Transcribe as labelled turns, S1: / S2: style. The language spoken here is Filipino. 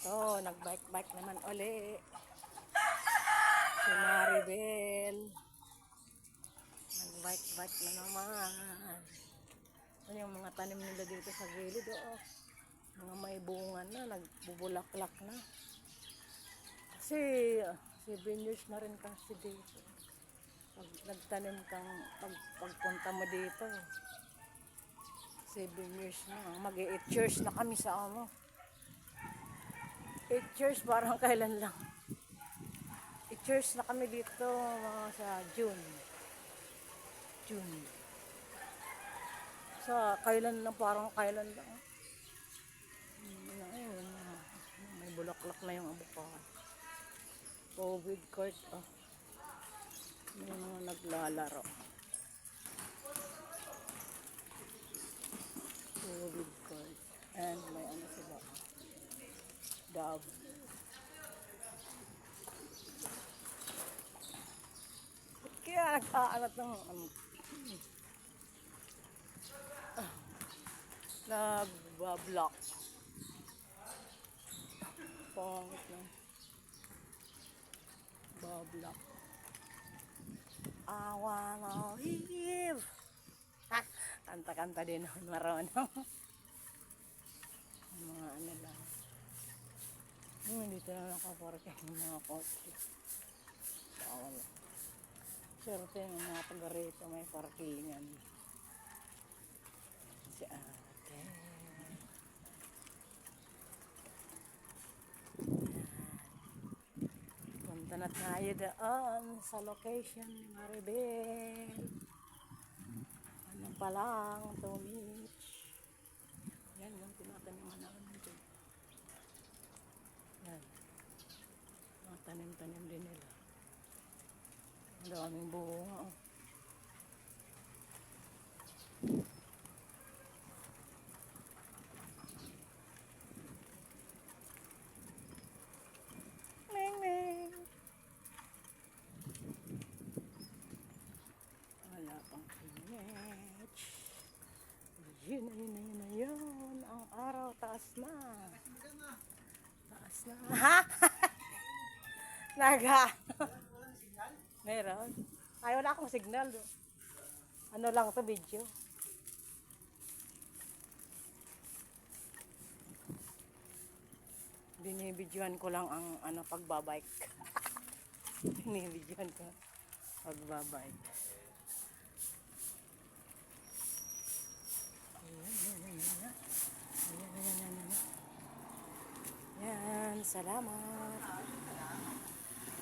S1: So, nag-bike-bike naman uli. Si Maribel. Nag-bike-bike na naman. Ano yung mga tanim nila dito sa gilid, oh. Mga may bunga na, nagbubulaklak na. Kasi, 7 years na rin kasi dito. Pag nagtanim kang, pagpunta mo dito, 7 years na. Mag-8 years na kami sa 8 years, parang kailan lang. 8 years na kami dito, sa June. Sa kailan lang, parang kailan lang. Ayun, may bulaklak na yung avocado. COVID court, oh. May mga naglalaro. COVID court. And may ano sila. Dove. Kaya nag-aanat ng nag-block. Pangit lang. Bablock. I wanna live. Kanta-kanta din ako marunong. Mga ano lang. Dito na nakaparking yung mga kotse. Bawal. Swerte yung mga taga-rito may parkingan. Si ate. Punta na tayo doon sa location ni Maribel. Ano pa lang, 2 minutes. Yan yung tinataniman namin dyan. Yan. Mga tanim-tanim din nila. Ang daming bunga, oh. Ming ming. Wala pang image. Yun na yun. Ang araw, taas na. Taas na. Ha? Naga. Meron. Ay, wala akong signal. Ano lang to video. Binibidyohan ko lang ang pagbabike. Binibidyohan ko pagbabike. Yan, salamat.